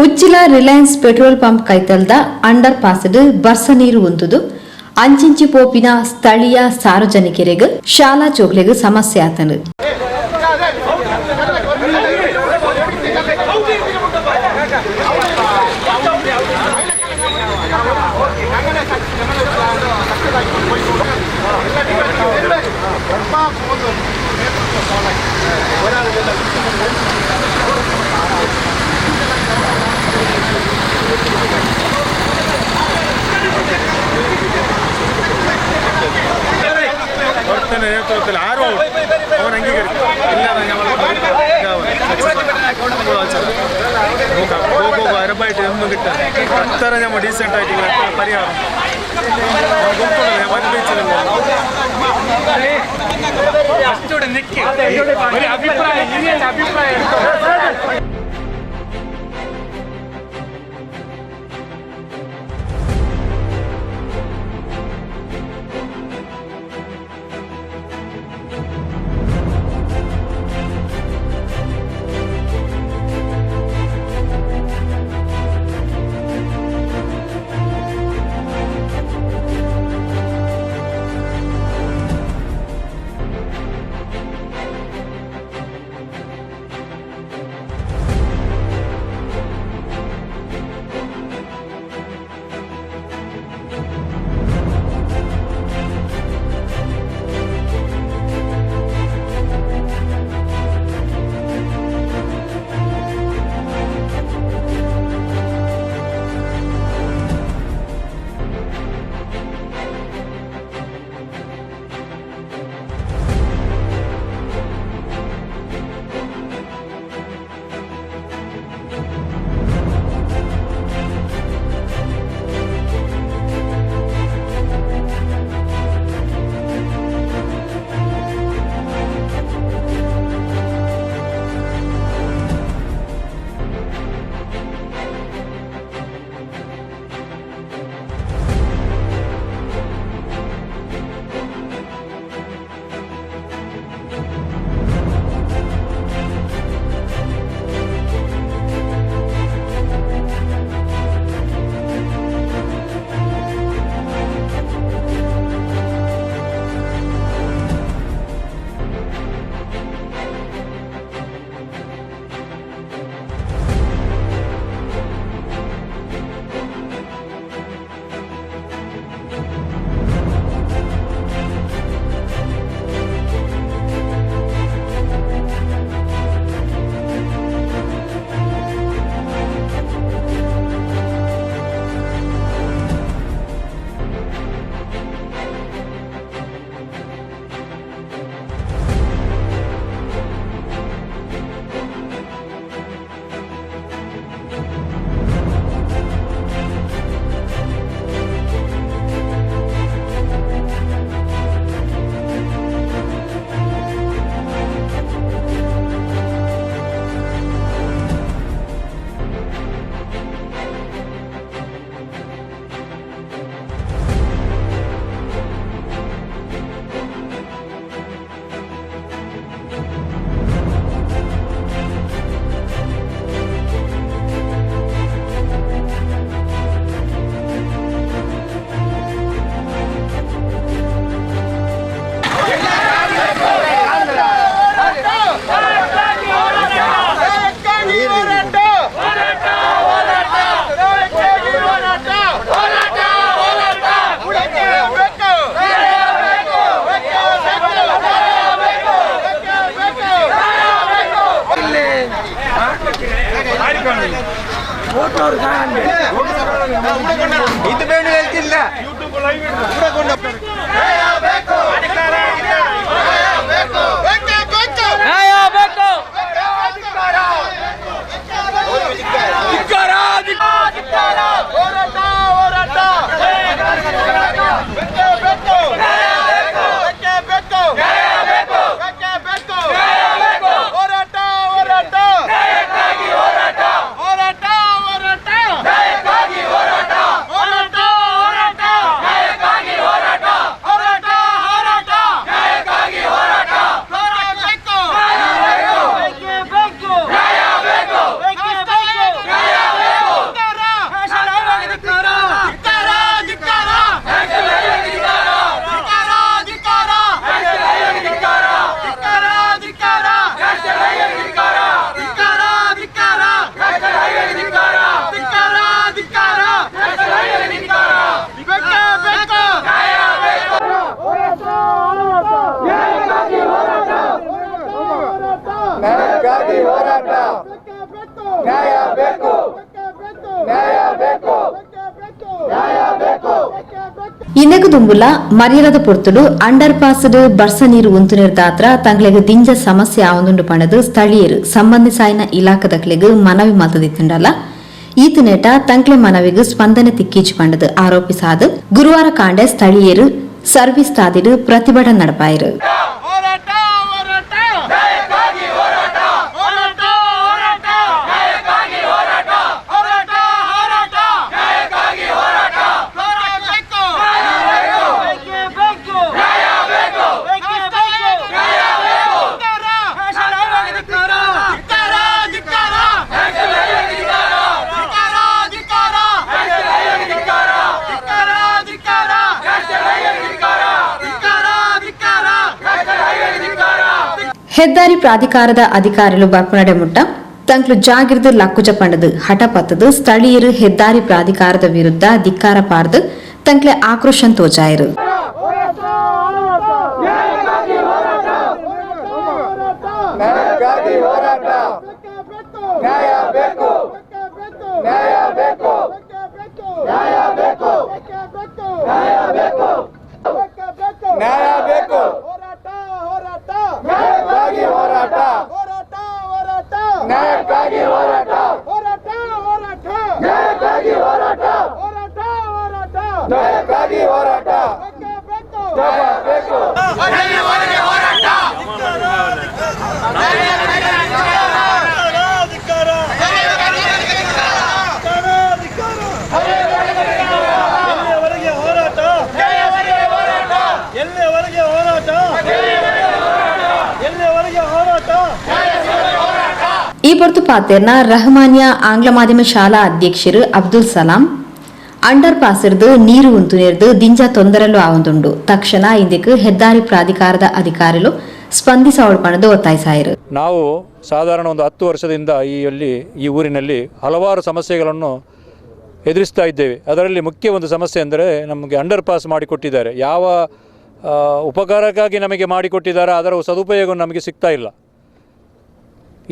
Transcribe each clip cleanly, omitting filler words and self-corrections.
Uchila Reliance petrol pump ಕೈತಲ್ದ under passed ಬರ್ಸ ನೀರು ಉಂತುದು ಅಂಚಿಂಚಿ ಪೋಪಿನ ಸ್ಥಳೀಯ ಸಾರ್ವಜನಿಕರಿಗೆ ಶಾಲಾ ಚೋಕ್ಲೆಗೆ ಸಮಸ್ಯೆ ಆತನು. ಇದು ಬೇಡ ಹೇಳ್ತಿಲ್ಲ ಇನ್ನೆಗು ದುಂಬುಲ ಮರ್ಯಾದ ಪೊರ್ತುಡು ಅಂಡರ್ ಪಾಸ್ಡ್ ಬರ್ಸ ನೀರು ಉಂತುನಿರ್ ದಾತ್ರ ತಂಗ್ಲೆಗ್ ದಿಂಜ ಸಮಸ್ಯೆ ಆವೊಂದುಂಡು ಪಂಡದು ಸ್ಥಳೀಯರು ಸಂಬಂಧಿಸಾಯಿನ ಇಲಾಖದಕ್ಲೆಗ್ ಮನವಿ ಮಲ್ತದಿತ್ತುಂಡಲ್ಲ ಈತ ನೆಟ ತಂಕ್ಲೆ ಮನವಿಗ್ ಸ್ಪಂದನೆ ತಿಕ್ಕೀಚು ಪಂಡದು ಆರೋಪಿಸಾದು ಗುರುವಾರ ಕಾಂಡೆ ಸ್ಥಳೀಯರು ಸರ್ವಿಸ್ ತಾದಿಡು ಪ್ರತಿಭಟನೆ ನಡಪಾಯಿರು. ಹೆದ್ದಾರಿ ಪ್ರಾಧಿಕಾರದ ಅಧಿಕಾರಿಗಳು ಬರ್ಪನಡೆ ಮುಟ್ಟ ತಂಕ್ಲು ಜಾಗಿರ್ದು ಲಕ್ಕುಜ ಪಂಡದು ಹಠ ಪತ್ತದು ಸ್ಥಳೀಯರು ಹೆದ್ದಾರಿ ಪ್ರಾಧಿಕಾರದ ವಿರುದ್ಧ ಧಿಕ್ಕಾರ ಪಾರ್ದು ತಂಕ್ಲೆ ಆಕ್ರೋಶನ್ ತೋಜಾಯಿರು. ಈ ಹೊರತು ಪಾತೆರ್ನ ರಹಮಾನಿಯಾ ಆಂಗ್ಲ ಮಾಧ್ಯಮ ಶಾಲಾ ಅಧ್ಯಕ್ಷರು ಅಬ್ದುಲ್ ಸಲಾಂ ಅಂಡರ್ ಪಾಸಿರ್ದು ನೀರು ಉಂತುನಿರ್ದು ದಿಂಜ ತೊಂದರೆಲು ಆವೊಂದುಂಡು ತಕ್ಷಣ ಇಂದಿಕ್ ಹೆದ್ದಾರಿ ಪ್ರಾಧಿಕಾರದ ಅಧಿಕಾರಿಗಳು ಸ್ಪಂದಿಸವಳ್ಪಣದು ಒತ್ತಾಯಿಸಾಯಿರು. ನಾವು ಸಾಧಾರಣ ಒಂದು 10 ವರ್ಷದಿಂದ ಈ ಊರಿನಲ್ಲಿ ಹಲವಾರು ಸಮಸ್ಯೆಗಳನ್ನು ಎದುರಿಸ್ತಾ ಇದ್ದೇವೆ. ಅದರಲ್ಲಿ ಮುಖ್ಯ ಒಂದು ಸಮಸ್ಯೆ ಅಂದರೆ ನಮಗೆ ಅಂಡರ್ ಪಾಸ್ ಮಾಡಿಕೊಟ್ಟಿದ್ದಾರೆ. ಯಾವ ಉಪಕಾರಕ್ಕಾಗಿ ನಮಗೆ ಮಾಡಿಕೊಟ್ಟಿದ್ದಾರೆ ಅದರ ಸದುಪಯೋಗ ನಮಗೆ ಸಿಗ್ತಾ ಇಲ್ಲ.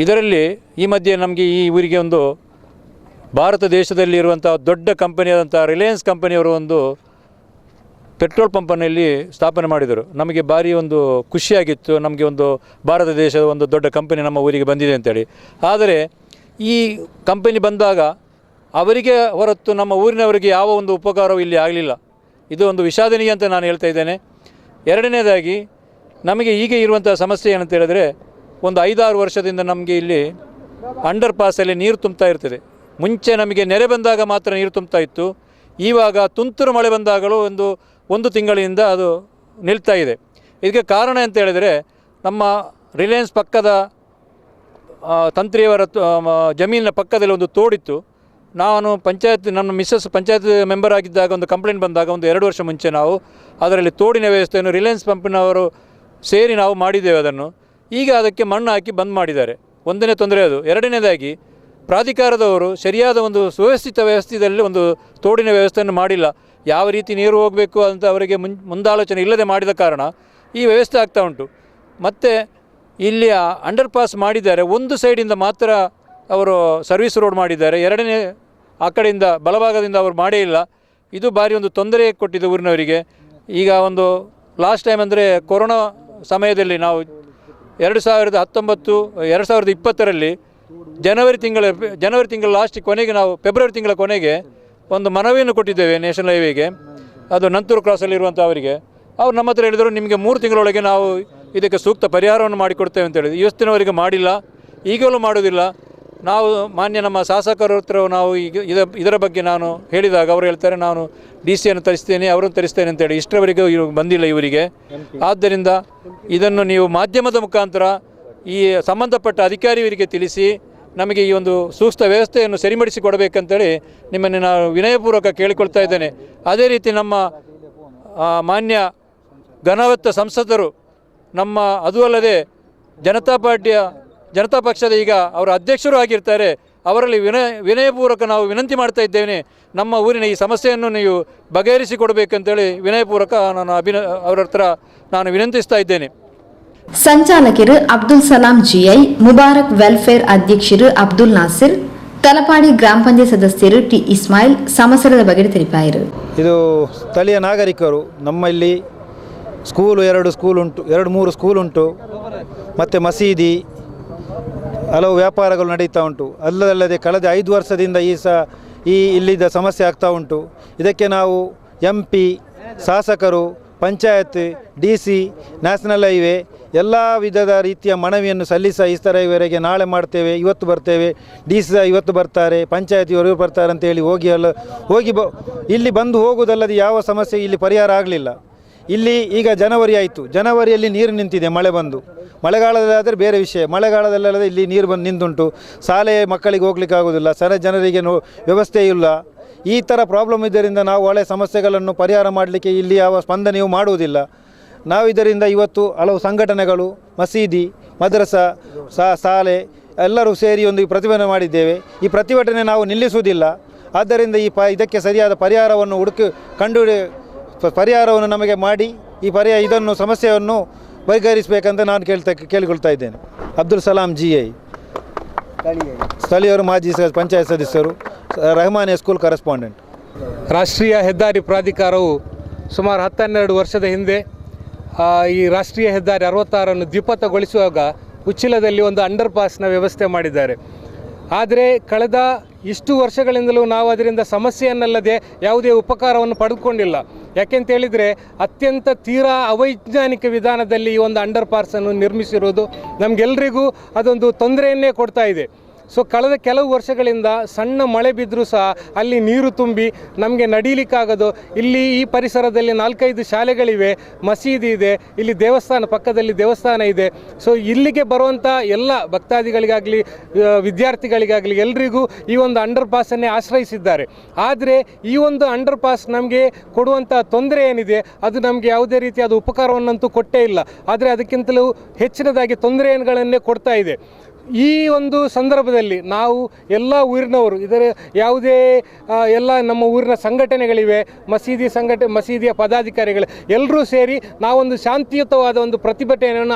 ಇದರಲ್ಲಿ ಈ ಮಧ್ಯೆ ನಮಗೆ ಈ ಊರಿಗೆ ಒಂದು ಭಾರತ ದೇಶದಲ್ಲಿ ಇರುವಂಥ ದೊಡ್ಡ ಕಂಪನಿಯಾದಂಥ ರಿಲಯನ್ಸ್ ಕಂಪನಿಯವರು ಒಂದು ಪೆಟ್ರೋಲ್ ಪಂಪನ್ನಲ್ಲಿ ಸ್ಥಾಪನೆ ಮಾಡಿದರು. ನಮಗೆ ಭಾರಿ ಒಂದು ಖುಷಿಯಾಗಿತ್ತು, ನಮಗೆ ಒಂದು ಭಾರತ ದೇಶದ ಒಂದು ದೊಡ್ಡ ಕಂಪನಿ ನಮ್ಮ ಊರಿಗೆ ಬಂದಿದೆ ಅಂತೇಳಿ. ಆದರೆ ಈ ಕಂಪನಿ ಬಂದಾಗ ಅವರಿಗೆ ಹೊರತು ನಮ್ಮ ಊರಿನವರಿಗೆ ಯಾವ ಒಂದು ಉಪಕಾರವೂ ಇಲ್ಲಿ ಆಗಲಿಲ್ಲ. ಇದು ಒಂದು ವಿಷಾದನೀಯ ಅಂತ ನಾನು ಹೇಳ್ತಾ ಇದ್ದೇನೆ. ಎರಡನೇದಾಗಿ ನಮಗೆ ಈಗ ಇರುವಂಥ ಸಮಸ್ಯೆ ಏನಂತ ಹೇಳಿದ್ರೆ, ಒಂದು 5-6 ವರ್ಷದಿಂದ ನಮಗೆ ಇಲ್ಲಿ ಅಂಡರ್ ಪಾಸಲ್ಲಿ ನೀರು ತುಂಬ್ತಾ ಇರ್ತದೆ. ಮುಂಚೆ ನಮಗೆ ನೆರೆ ಬಂದಾಗ ಮಾತ್ರ ನೀರು ತುಂಬ್ತಾ ಇತ್ತು. ಇವಾಗ ತುಂತುರು ಮಳೆ ಬಂದಾಗಲೂ ಒಂದು ತಿಂಗಳಿಂದ ಅದು ನಿಲ್ತಾ ಇದೆ. ಇದಕ್ಕೆ ಕಾರಣ ಅಂತ ಹೇಳಿದರೆ, ನಮ್ಮ ರಿಲಯನ್ಸ್ ಪಕ್ಕದ ತಂತ್ರಿಯವರ ಜಮೀನಿನ ಪಕ್ಕದಲ್ಲಿ ಒಂದು ತೋಡಿತ್ತು. ನಾನು ನನ್ನ ಮಿಸ್ಸಸ್ ಪಂಚಾಯತ್ ಮೆಂಬರ್ ಆಗಿದ್ದಾಗ ಒಂದು ಕಂಪ್ಲೇಂಟ್ ಬಂದಾಗ ಒಂದು 2 ವರ್ಷ ಮುಂಚೆ ನಾವು ಅದರಲ್ಲಿ ತೋಡಿನ ವ್ಯವಸ್ಥೆಯನ್ನು ರಿಲಯನ್ಸ್ ಪಂಪಿನವರು ಸೇರಿ ನಾವು ಮಾಡಿದ್ದೇವೆ. ಅದನ್ನು ಈಗ ಅದಕ್ಕೆ ಮಣ್ಣು ಹಾಕಿ ಬಂದ್ ಮಾಡಿದ್ದಾರೆ. ಒಂದನೇ ತೊಂದರೆ ಅದು. ಎರಡನೇದಾಗಿ ಪ್ರಾಧಿಕಾರದವರು ಸರಿಯಾದ ಒಂದು ವ್ಯವಸ್ಥೆಯಲ್ಲಿ ಒಂದು ತೋಡಿನ ವ್ಯವಸ್ಥೆಯನ್ನು ಮಾಡಿಲ್ಲ. ಯಾವ ರೀತಿ ನೀರು ಹೋಗಬೇಕು ಅಂತ ಅವರಿಗೆ ಮುಂದಾಲೋಚನೆ ಇಲ್ಲದೆ ಮಾಡಿದ ಕಾರಣ ಈ ವ್ಯವಸ್ಥೆ ಆಗ್ತಾ ಉಂಟು. ಮತ್ತು ಇಲ್ಲಿ ಅಂಡರ್ ಪಾಸ್ ಮಾಡಿದ್ದಾರೆ, ಒಂದು ಸೈಡಿಂದ ಮಾತ್ರ ಅವರು ಸರ್ವಿಸ್ ರೋಡ್ ಮಾಡಿದ್ದಾರೆ, ಎರಡನೇ ಆ ಕಡೆಯಿಂದ ಬಲಭಾಗದಿಂದ ಅವರು ಮಾಡೇ ಇಲ್ಲ. ಇದು ಭಾರಿ ಒಂದು ತೊಂದರೆ ಕೊಟ್ಟಿದೆ ಊರಿನವರಿಗೆ. ಈಗ ಒಂದು ಲಾಸ್ಟ್ ಟೈಮ್ ಅಂದರೆ ಕೊರೋನಾ ಸಮಯದಲ್ಲಿ ನಾವು 2020ರಲ್ಲಿ ಜನವರಿ ತಿಂಗಳ ಲಾಸ್ಟ್ ಕೊನೆಗೆ ನಾವು ಫೆಬ್ರವರಿ ತಿಂಗಳ ಕೊನೆಗೆ ಒಂದು ಮನವಿಯನ್ನು ಕೊಟ್ಟಿದ್ದೇವೆ ನ್ಯಾಷನಲ್ ಹೈವೇಗೆ, ಅದು ನಂತೂರು ಕ್ರಾಸಲ್ಲಿರುವಂಥ ಅವರಿಗೆ. ಅವ್ರು ನಮ್ಮ ಹತ್ರ ಹೇಳಿದರು, ನಿಮಗೆ 3 ತಿಂಗಳೊಳಗೆ ನಾವು ಇದಕ್ಕೆ ಸೂಕ್ತ ಪರಿಹಾರವನ್ನು ಮಾಡಿಕೊಡ್ತೇವೆ ಅಂತ ಹೇಳಿದ್ರು. ಇವತ್ತಿನವರೆಗೆ ಮಾಡಿಲ್ಲ, ಈಗಲೂ ಮಾಡೋದಿಲ್ಲ. ನಾವು ಮಾನ್ಯ ನಮ್ಮ ಶಾಸಕರ ಹತ್ರ ನಾವು ಈಗ ಇದರ ಬಗ್ಗೆ ನಾನು ಹೇಳಿದಾಗ ಅವರು ಹೇಳ್ತಾರೆ, ನಾನು DC ತರಿಸ್ತೇನೆ, ಅವರನ್ನು ತರಿಸ್ತೇನೆ ಅಂತೇಳಿ. ಇಷ್ಟರವರೆಗೂ ಬಂದಿಲ್ಲ ಇವರಿಗೆ. ಆದ್ದರಿಂದ ಇದನ್ನು ನೀವು ಮಾಧ್ಯಮದ ಮುಖಾಂತರ ಈ ಸಂಬಂಧಪಟ್ಟ ಅಧಿಕಾರಿಯವರಿಗೆ ತಿಳಿಸಿ ನಮಗೆ ಈ ಒಂದು ಸೂಕ್ತ ವ್ಯವಸ್ಥೆಯನ್ನು ಸರಿಪಡಿಸಿಕೊಡಬೇಕಂತೇಳಿ ನಿಮ್ಮನ್ನು ನಾನು ವಿನಯಪೂರ್ವಕ ಕೇಳಿಕೊಳ್ತಾ ಇದ್ದೇನೆ. ಅದೇ ರೀತಿ ನಮ್ಮ ಮಾನ್ಯ ಘನವತ್ತ ಸಂಸದರು, ನಮ್ಮ ಅದು ಅಲ್ಲದೆ ಜನತಾ ಪಕ್ಷದ ಈಗ ಅವರ ಅಧ್ಯಕ್ಷರು ಆಗಿರ್ತಾರೆ, ಅವರಲ್ಲಿ ವಿನಯಪೂರ್ವಕ ನಾವು ವಿನಂತಿ ಮಾಡ್ತಾ ಇದ್ದೇನೆ, ನಮ್ಮ ಊರಿನ ಈ ಸಮಸ್ಯೆಯನ್ನು ನೀವು ಬಗೆಹರಿಸಿಕೊಡಬೇಕಂತೇಳಿ ವಿನಯಪೂರ್ವಕ ಅವರ ಹತ್ರ ನಾನು ವಿನಂತಿಸ್ತಾ ಇದ್ದೇನೆ. ಸಂಚಾಲಕರು ಅಬ್ದುಲ್ ಸಲಾಂ ಜಿಐ, ಮುಬಾರಕ್ ವೆಲ್ಫೇರ್ ಅಧ್ಯಕ್ಷರು ಅಬ್ದುಲ್ ನಾಸಿರ್, ತಲಪಾಡಿ ಗ್ರಾಮ ಪಂಚಾಯತ್ ಸದಸ್ಯರು ಟಿ ಇಸ್ಮಾಯಿಲ್ ಸಮಸ್ಯೆದ ಬಗ್ಗೆ ತಿಳಿಪಾಯಿರು. ಇದು ಸ್ಥಳೀಯ ನಾಗರಿಕರು ನಮ್ಮಲ್ಲಿ ಸ್ಕೂಲು 2 ಸ್ಕೂಲ್ ಉಂಟು, 2-3 ಸ್ಕೂಲ್ ಉಂಟು, ಮತ್ತು ಮಸೀದಿ, ಹಲವು ವ್ಯಾಪಾರಗಳು ನಡೀತಾ ಉಂಟು. ಅಲ್ಲದಲ್ಲದೆ ಕಳೆದ 5 ವರ್ಷದಿಂದ ಇಲ್ಲಿದ್ದ ಸಮಸ್ಯೆ ಆಗ್ತಾ ಉಂಟು. ಇದಕ್ಕೆ ನಾವು MP, ಶಾಸಕರು, ಪಂಚಾಯತ್, DC, ನ್ಯಾಷನಲ್ ಹೈವೇ ಎಲ್ಲ ವಿಧದ ರೀತಿಯ ಮನವಿಯನ್ನು ಈವರೆಗೆ ನಾಳೆ ಮಾಡ್ತೇವೆ, ಇವತ್ತು ಬರ್ತೇವೆ, DC ಇವತ್ತು ಬರ್ತಾರೆ, ಪಂಚಾಯತ್ ಇವರು ಬರ್ತಾರೆ ಅಂತೇಳಿ ಇಲ್ಲಿ ಬಂದು ಹೋಗುವುದಲ್ಲದೆ ಯಾವ ಸಮಸ್ಯೆ ಇಲ್ಲಿ ಪರಿಹಾರ ಆಗಲಿಲ್ಲ. ಇಲ್ಲಿ ಈಗ ಜನವರಿ ಆಯಿತು, ಜನವರಿಯಲ್ಲಿ ನೀರು ನಿಂತಿದೆ, ಮಳೆ ಬಂದು. ಮಳೆಗಾಲದಲ್ಲಾದರೆ ಬೇರೆ ವಿಷಯ, ಮಳೆಗಾಲದಲ್ಲಾದರೆ ಇಲ್ಲಿ ನೀರು ಬಂದು ನಿಂತುಂಟು. ಶಾಲೆ ಮಕ್ಕಳಿಗೆ ಹೋಗ್ಲಿಕ್ಕೆ ಆಗೋದಿಲ್ಲ, ಜನರಿಗೆ ವ್ಯವಸ್ಥೆ ಇಲ್ಲ. ಈ ಥರ ಪ್ರಾಬ್ಲಮ್ ಇದರಿಂದ ನಾವು ಹಳೆ ಸಮಸ್ಯೆಗಳನ್ನು ಪರಿಹಾರ ಮಾಡಲಿಕ್ಕೆ ಇಲ್ಲಿ ಯಾವ ಸ್ಪಂದನೆಯೂ ಮಾಡುವುದಿಲ್ಲ. ನಾವು ಇದರಿಂದ ಇವತ್ತು ಹಲವು ಸಂಘಟನೆಗಳು, ಮಸೀದಿ, ಮದ್ರಸಾ, ಶಾಲೆ ಎಲ್ಲರೂ ಸೇರಿ ಒಂದು ಪ್ರತಿಭಟನೆ ಮಾಡಿದ್ದೇವೆ. ಈ ಪ್ರತಿಭಟನೆ ನಾವು ನಿಲ್ಲಿಸುವುದಿಲ್ಲ. ಆದ್ದರಿಂದ ಇದಕ್ಕೆ ಸರಿಯಾದ ಪರಿಹಾರವನ್ನು ಪರಿಹಾರವನ್ನು ನಮಗೆ ಮಾಡಿ ಇದನ್ನು ಸಮಸ್ಯೆಯನ್ನು ಬಗೆಹರಿಸಬೇಕಂತ ನಾನು ಕೇಳಿಕೊಳ್ತಾ ಇದ್ದೇನೆ. ಅಬ್ದುಲ್ ಸಲಾಂ GI, ಸ್ಥಳೀಯರು, ಮಾಜಿ ಪಂಚಾಯತ್ ಸದಸ್ಯರು, ರೆಹಮಾನಿಯಾ ಸ್ಕೂಲ್ ಕರೆಸ್ಪಾಂಡೆಂಟ್. ರಾಷ್ಟ್ರೀಯ ಹೆದ್ದಾರಿ ಪ್ರಾಧಿಕಾರವು ಸುಮಾರು 10-12 ವರ್ಷದ ಹಿಂದೆ ಈ ರಾಷ್ಟ್ರೀಯ ಹೆದ್ದಾರಿ 66 ದ್ವಿಪಥಗೊಳಿಸುವಾಗ ಉಚ್ಚಿಲದಲ್ಲಿ ಒಂದು ಅಂಡರ್ ಪಾಸ್ನ ವ್ಯವಸ್ಥೆ ಮಾಡಿದ್ದಾರೆ. ಆದರೆ ಕಳೆದ ಇಷ್ಟು ವರ್ಷಗಳಿಂದಲೂ ನಾವು ಅದರಿಂದ ಸಮಸ್ಯೆಯನ್ನಲ್ಲದೆ ಯಾವುದೇ ಉಪಕಾರವನ್ನು ಪಡೆದುಕೊಂಡಿಲ್ಲ. ಯಾಕೆಂತೇಳಿದರೆ ಅತ್ಯಂತ ತೀರಾ ಅವೈಜ್ಞಾನಿಕ ವಿಧಾನದಲ್ಲಿ ಈ ಒಂದು ಅಂಡರ್ ಪಾಸನ್ನು ನಿರ್ಮಿಸಿರುವುದು ನಮಗೆಲ್ಲರಿಗೂ ಅದೊಂದು ತೊಂದರೆಯನ್ನೇ ಕೊಡ್ತಾ ಇದೆ. ಸೊ ಕಳೆದ ಕೆಲವು ವರ್ಷಗಳಿಂದ ಸಣ್ಣ ಮಳೆ ಬಿದ್ದರೂ ಸಹ ಅಲ್ಲಿ ನೀರು ತುಂಬಿ ನಮಗೆ ನಡೀಲಿಕ್ಕಾಗೋದು. ಇಲ್ಲಿ ಈ ಪರಿಸರದಲ್ಲಿ 4-5 ಶಾಲೆಗಳಿವೆ, ಮಸೀದಿ ಇದೆ, ಇಲ್ಲಿ ಪಕ್ಕದಲ್ಲಿ ದೇವಸ್ಥಾನ ಇದೆ. ಸೊ ಇಲ್ಲಿಗೆ ಬರುವಂಥ ಎಲ್ಲ ಭಕ್ತಾದಿಗಳಿಗಾಗಲಿ ವಿದ್ಯಾರ್ಥಿಗಳಿಗಾಗಲಿ ಎಲ್ರಿಗೂ ಈ ಒಂದು ಅಂಡರ್ ಪಾಸನ್ನೇ ಆಶ್ರಯಿಸಿದ್ದಾರೆ. ಆದರೆ ಈ ಒಂದು ಅಂಡರ್ ಪಾಸ್ ನಮಗೆ ಕೊಡುವಂಥ ತೊಂದರೆ ಏನಿದೆ ಅದು ನಮಗೆ ಯಾವುದೇ ರೀತಿಯಾದ ಉಪಕಾರವನ್ನಂತೂ ಕೊಟ್ಟೇ ಇಲ್ಲ. ಆದರೆ ಅದಕ್ಕಿಂತಲೂ ಹೆಚ್ಚಿನದಾಗಿ ತೊಂದರೆಗಳನ್ನೇ ಕೊಡ್ತಾ ಇದೆ. ಈ ಒಂದು ಸಂದರ್ಭದಲ್ಲಿ ನಾವು ಎಲ್ಲ ಊರಿನವರು ಯಾವುದೇ ಎಲ್ಲ ನಮ್ಮ ಊರಿನ ಸಂಘಟನೆಗಳಿವೆ, ಮಸೀದಿಯ ಪದಾಧಿಕಾರಿಗಳು ಎಲ್ಲರೂ ಸೇರಿ ನಾವೊಂದು ಶಾಂತಿಯುತವಾದ ಒಂದು ಪ್ರತಿಭಟನೆಯನ್ನು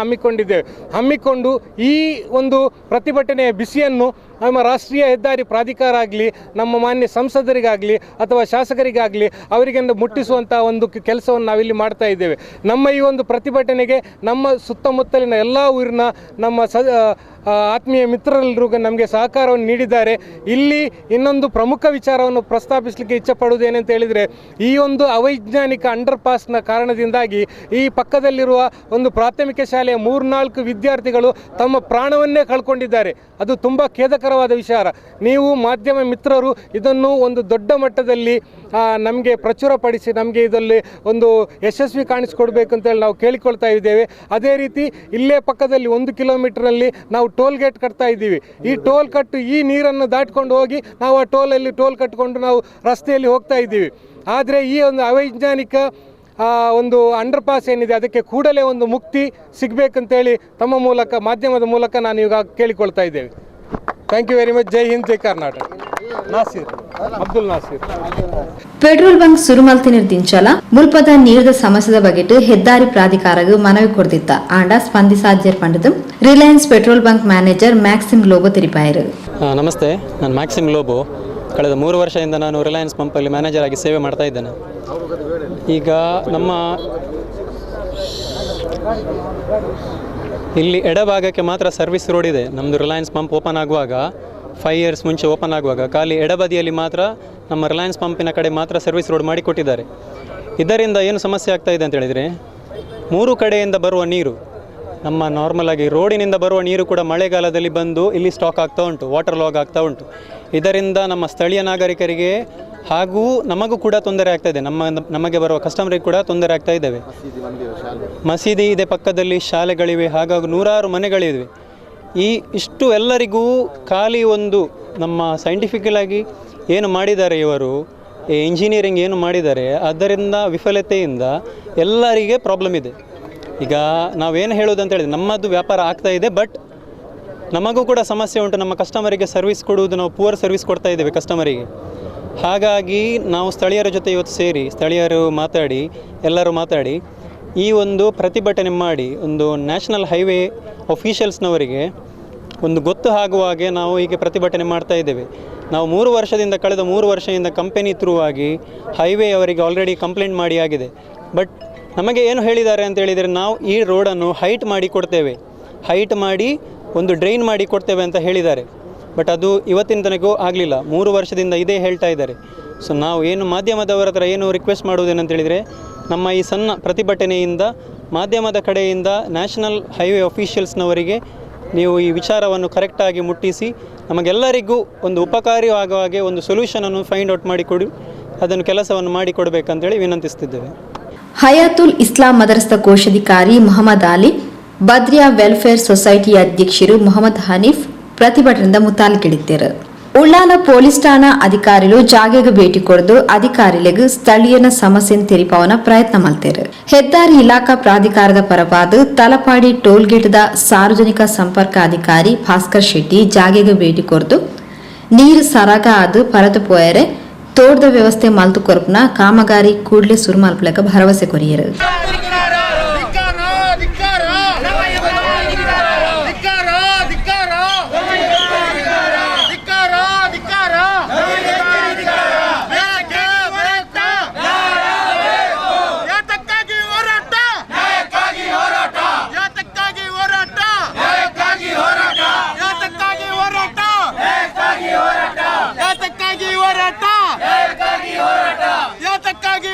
ಹಮ್ಮಿಕೊಂಡು ಈ ಒಂದು ಪ್ರತಿಭಟನೆಯ ಬಿಸಿಯನ್ನು ನಮ್ಮ ರಾಷ್ಟ್ರೀಯ ಹೆದ್ದಾರಿ ಪ್ರಾಧಿಕಾರ ಆಗಲಿ, ನಮ್ಮ ಮಾನ್ಯ ಸಂಸದರಿಗಾಗಲಿ ಅಥವಾ ಶಾಸಕರಿಗಾಗಲಿ ಅವರಿಗೆ ಮುಟ್ಟಿಸುವಂಥ ಒಂದು ಕೆಲಸವನ್ನು ನಾವಿಲ್ಲಿ ಮಾಡ್ತಾ ಇದ್ದೇವೆ. ನಮ್ಮ ಈ ಒಂದು ಪ್ರತಿಭಟನೆಗೆ ನಮ್ಮ ಸುತ್ತಮುತ್ತಲಿನ ಎಲ್ಲ ಊರಿನ ನಮ್ಮ ಆತ್ಮೀಯ ಮಿತ್ರರೆಲ್ಲರೂ ನಮಗೆ ಸಹಕಾರವನ್ನು ನೀಡಿದ್ದಾರೆ. ಇಲ್ಲಿ ಇನ್ನೊಂದು ಪ್ರಮುಖ ವಿಚಾರವನ್ನು ಪ್ರಸ್ತಾಪಿಸಲಿಕ್ಕೆ ಇಚ್ಛೆಪಡುವುದೇನೆಂತ ಹೇಳಿದರೆ, ಈ ಒಂದು ಅವೈಜ್ಞಾನಿಕ ಅಂಡರ್ ಪಾಸ್ನ ಕಾರಣದಿಂದಾಗಿ ಈ ಪಕ್ಕದಲ್ಲಿರುವ ಒಂದು ಪ್ರಾಥಮಿಕ ಶಾಲೆಯ 3-4 ವಿದ್ಯಾರ್ಥಿಗಳು ತಮ್ಮ ಪ್ರಾಣವನ್ನೇ ಕಳ್ಕೊಂಡಿದ್ದಾರೆ. ಅದು ತುಂಬ ಖೇದಕರವಾದ ವಿಚಾರ. ನೀವು ಮಾಧ್ಯಮ ಮಿತ್ರರು ಇದನ್ನು ಒಂದು ದೊಡ್ಡ ಮಟ್ಟದಲ್ಲಿ ನಮಗೆ ಪ್ರಚುರಪಡಿಸಿ ನಮಗೆ ಇದರಲ್ಲಿ ಒಂದು ಯಶಸ್ವಿ ಕಾಣಿಸಿಕೊಡ್ಬೇಕು ಅಂತೇಳಿ ನಾವು ಕೇಳಿಕೊಳ್ತಾ ಇದ್ದೇವೆ. ಅದೇ ರೀತಿ ಇಲ್ಲೇ ಪಕ್ಕದಲ್ಲಿ 1 ಕಿಲೋಮೀಟರ್ನಲ್ಲಿ ನಾವು ಟೋಲ್ ಗೇಟ್ ಕಟ್ತಾ ಇದ್ದೀವಿ. ಈ ಟೋಲ್ ಕಟ್ಟು ಈ ನೀರನ್ನು ದಾಟ್ಕೊಂಡು ಹೋಗಿ ನಾವು ಆ ಟೋಲ್ ಕಟ್ಕೊಂಡು ನಾವು ರಸ್ತೆಯಲ್ಲಿ ಹೋಗ್ತಾ ಇದ್ದೀವಿ. ಆದರೆ ಈ ಒಂದು ಅವೈಜ್ಞಾನಿಕ ಒಂದು ಅಂಡರ್ ಪಾಸ್ ಏನಿದೆ ಅದಕ್ಕೆ ಕೂಡಲೇ ಒಂದು ಮುಕ್ತಿ ಸಿಗಬೇಕಂತೇಳಿ ತಮ್ಮ ಮೂಲಕ ಮಾಧ್ಯಮದ ಮೂಲಕ ನಾನು ಈಗ ಕೇಳಿಕೊಳ್ತಾ ಇದ್ದೇವೆ. Thank you very much. Jai Hind, Jai Karnataka. Nasir, Abdul Nasir. Petrol bunk ಸುರುಮಲ್ತಿನಿರ್ ದಿಂಚಲ ಮುಲ್ಪದ ನೀರಿದ ಸಮಸ್ಯೆದ ಬಗೆಟ್ ಹೆದ್ದಾರಿ ಪ್ರಾಧಿಕಾರಗ ಮನವಿ ಕೊಡ್ತಿತ್ತ ಆಂಡ ಸ್ಪಂದಿಸಾದ್ಯರ್ ಪಂಡದಂ Reliance petrol bunk manager Maxim Lobo ತಿರಿಪಾಯರು. ನಮಸ್ತೆ, ನಾನು ಮ್ಯಾಕ್ಸಿಮ್ ಲೋಬೋ. ಕಳೆದ 3 ವರ್ಷದಿಂದ ನಾನು ರಿಲಯನ್ಸ್ ಪಂಪಲ್ಲಿ ಮ್ಯಾನೇಜರ್ ಆಗಿ ಸೇವೆ ಮಾಡ್ತಾ ಇದ್ದೇನೆ. ಈಗ ನಮ್ಮ ಇಲ್ಲಿ ಎಡಭಾಗಕ್ಕೆ ಮಾತ್ರ ಸರ್ವಿಸ್ ರೋಡ್ ಇದೆ. ನಮ್ಮದು ರಿಲಯನ್ಸ್ ಪಂಪ್ ಓಪನ್ ಆಗುವಾಗ 5 ಇಯರ್ಸ್ ಮುಂಚೆ ಓಪನ್ ಆಗುವಾಗ ಖಾಲಿ ಎಡಬದಿಯಲ್ಲಿ ಮಾತ್ರ ನಮ್ಮ ರಿಲಯನ್ಸ್ ಪಂಪಿನ ಕಡೆ ಮಾತ್ರ ಸರ್ವಿಸ್ ರೋಡ್ ಮಾಡಿಕೊಟ್ಟಿದ್ದಾರೆ. ಇದರಿಂದ ಏನು ಸಮಸ್ಯೆ ಆಗ್ತಾ ಇದೆ ಅಂತ ಹೇಳಿದರೆ, 3 ಕಡೆಯಿಂದ ಬರುವ ನೀರು, ನಮ್ಮ ನಾರ್ಮಲ್ ಆಗಿ ರೋಡಿನಿಂದ ಬರುವ ನೀರು ಕೂಡ ಮಳೆಗಾಲದಲ್ಲಿ ಬಂದು ಇಲ್ಲಿ ಸ್ಟಾಕ್ ಆಗ್ತಾ ಉಂಟು, ವಾಟರ್ ಲಾಗ್ ಆಗ್ತಾ ಉಂಟು. ಇದರಿಂದ ನಮ್ಮ ಸ್ಥಳೀಯ ನಾಗರಿಕರಿಗೆ ಹಾಗೂ ನಮಗೂ ಕೂಡ ತೊಂದರೆ ಆಗ್ತಾ ಇದೆ, ನಮಗೆ ಬರುವ ಕಸ್ಟಮರಿಗೆ ಕೂಡ ತೊಂದರೆ ಆಗ್ತಾ ಇದ್ದೇವೆ. ಮಸೀದಿ ಇದೆ, ಪಕ್ಕದಲ್ಲಿ ಶಾಲೆಗಳಿವೆ, ಹಾಗಾಗಿ 100 ಮನೆಗಳಿವೆ. ಇಷ್ಟು ಎಲ್ಲರಿಗೂ ಖಾಲಿ ಒಂದು ನಮ್ಮ ಸೈಂಟಿಫಿಕಲಾಗಿ ಏನು ಮಾಡಿದ್ದಾರೆ ಇವರು, ಇಂಜಿನಿಯರಿಂಗ್ ಏನು ಮಾಡಿದ್ದಾರೆ, ಅದರಿಂದ ವಿಫಲತೆಯಿಂದ ಎಲ್ಲರಿಗೆ ಪ್ರಾಬ್ಲಮ್ ಇದೆ. ಈಗ ನಾವೇನು ಹೇಳೋದು ಅಂತ ಹೇಳಿದ್ರೆ, ನಮ್ಮದು ವ್ಯಾಪಾರ ಆಗ್ತಾ ಇದೆ, ಬಟ್ ನಮಗೂ ಕೂಡ ಸಮಸ್ಯೆ ಉಂಟು. ನಮ್ಮ ಕಸ್ಟಮರಿಗೆ ಸರ್ವಿಸ್ ಕೊಡುವುದು, ನಾವು ಪೂವರ್ ಸರ್ವಿಸ್ ಕೊಡ್ತಾ ಇದ್ದೇವೆ ಕಸ್ಟಮರಿಗೆ. ಹಾಗಾಗಿ ನಾವು ಸ್ಥಳೀಯರ ಜೊತೆ ಇವತ್ತು ಸೇರಿ, ಸ್ಥಳೀಯರು ಮಾತಾಡಿ, ಎಲ್ಲರೂ ಮಾತಾಡಿ ಈ ಒಂದು ಪ್ರತಿಭಟನೆ ಮಾಡಿ ಒಂದು ನ್ಯಾಷನಲ್ ಹೈವೇ ಅಫಿಷಿಯಲ್ಸ್ನವರಿಗೆ ಒಂದು ಗೊತ್ತು ಆಗುವ ಹಾಗೆ ನಾವು ಹೀಗೆ ಪ್ರತಿಭಟನೆ ಮಾಡ್ತಾ ಇದ್ದೇವೆ. ನಾವು ಕಳೆದ 3 ವರ್ಷದಿಂದ ಕಂಪೆನಿ ಥ್ರೂ ಆಗಿ ಹೈವೇ ಅವರಿಗೆ ಆಲ್ರೆಡಿ ಕಂಪ್ಲೇಂಟ್ ಮಾಡಿ ಆಗಿದೆ. ಬಟ್ ನಮಗೆ ಏನು ಹೇಳಿದ್ದಾರೆ ಅಂತ ಹೇಳಿದರೆ, ನಾವು ಈ ರೋಡನ್ನು ಹೈಟ್ ಮಾಡಿ ಕೊಡ್ತೇವೆ, ಹೈಟ್ ಮಾಡಿ ಒಂದು ಡ್ರೈನ್ ಮಾಡಿ ಕೊಡ್ತೇವೆ ಅಂತ ಹೇಳಿದ್ದಾರೆ. ಬಟ್ ಅದು ಇವತ್ತಿನ ತನಕ ಆಗಲಿಲ್ಲ. 3 ವರ್ಷದಿಂದ ಇದೇ ಹೇಳ್ತಾ ಇದ್ದಾರೆ. ಸೊ ನಾವು ಏನು ಮಾಧ್ಯಮದವರ ಹತ್ರ ಏನು ರಿಕ್ವೆಸ್ಟ್ ಮಾಡುವುದೇನಂತ ಹೇಳಿದರೆ, ನಮ್ಮ ಈ ಸಣ್ಣ ಪ್ರತಿಭಟನೆಯಿಂದ ಮಾಧ್ಯಮದ ಕಡೆಯಿಂದ ನ್ಯಾಷನಲ್ ಹೈವೇ ಅಫಿಷಿಯಲ್ಸ್ನವರಿಗೆ ನೀವು ಈ ವಿಚಾರವನ್ನು ಕರೆಕ್ಟಾಗಿ ಮುಟ್ಟಿಸಿ ನಮಗೆಲ್ಲರಿಗೂ ಒಂದು ಉಪಕಾರಿ ಆಗುವ ಹಾಗೆ ಒಂದು ಸೊಲ್ಯೂಷನನ್ನು ಫೈಂಡ್ ಔಟ್ ಮಾಡಿಕೊಡಿ, ಅದನ್ನು ಕೆಲಸವನ್ನು ಮಾಡಿಕೊಡಬೇಕಂತೇಳಿ ವಿನಂತಿಸ್ತಿದ್ದೇವೆ. ಹಯಾತುಲ್ ಇಸ್ಲಾಂ ಮದರಸದ ಕೋಶಾಧಿಕಾರಿ ಮೊಹಮ್ಮದ್ ಅಲಿ, ಬದ್ರಿಯಾ ವೆಲ್ಫೇರ್ ಸೊಸೈಟಿ ಅಧ್ಯಕ್ಷರು ಮೊಹಮ್ಮದ್ ಹನೀಫ್ ಪ್ರತಿಭಟನೆಯಿಂದ ಮುತಾಲಿಕಿಡಿದ್ದಾರೆ. ಉಳ್ಳಾಲ ಪೊಲೀಸ್ ಠಾಣಾ ಅಧಿಕಾರಿಗಳು ಜಾಗೆಗೆ ಭೇಟಿ ಕೊಡದು ಅಧಿಕಾರಿಗಳಿಗೆ ಸ್ಥಳೀಯನ ಸಮಸ್ಯೆಯನ್ನು ತೆರಿಪವನ ಪ್ರಯತ್ನ ಮಾಡ್ತಾರೆ. ಹೆದ್ದಾರಿ ಇಲಾಖಾ ಪ್ರಾಧಿಕಾರದ ಪರವಾದ ತಲಪಾಡಿ ಟೋಲ್ಗೇಟ್ದ ಸಾರ್ವಜನಿಕ ಸಂಪರ್ಕ ಅಧಿಕಾರಿ ಭಾಸ್ಕರ್ ಶೆಟ್ಟಿ ಜಾಗೆಗೆ ಭೇಟಿ ಕೊಡದು ನೀರು ಸರಾಗ ಆದು ಪರತು ಪೋಯರೆ ತೋಟದ ವ್ಯವಸ್ಥೆ ಮಲ್ತು ಕೊರಪನ ಕಾಮಗಾರಿ ಕೂಡಲೇ ಶುರು ಮಲ್ಪಲಕ ಭರವಸೆ ಕೊರಿಯರು. ಯಾತಕ್ಕಾಗಿ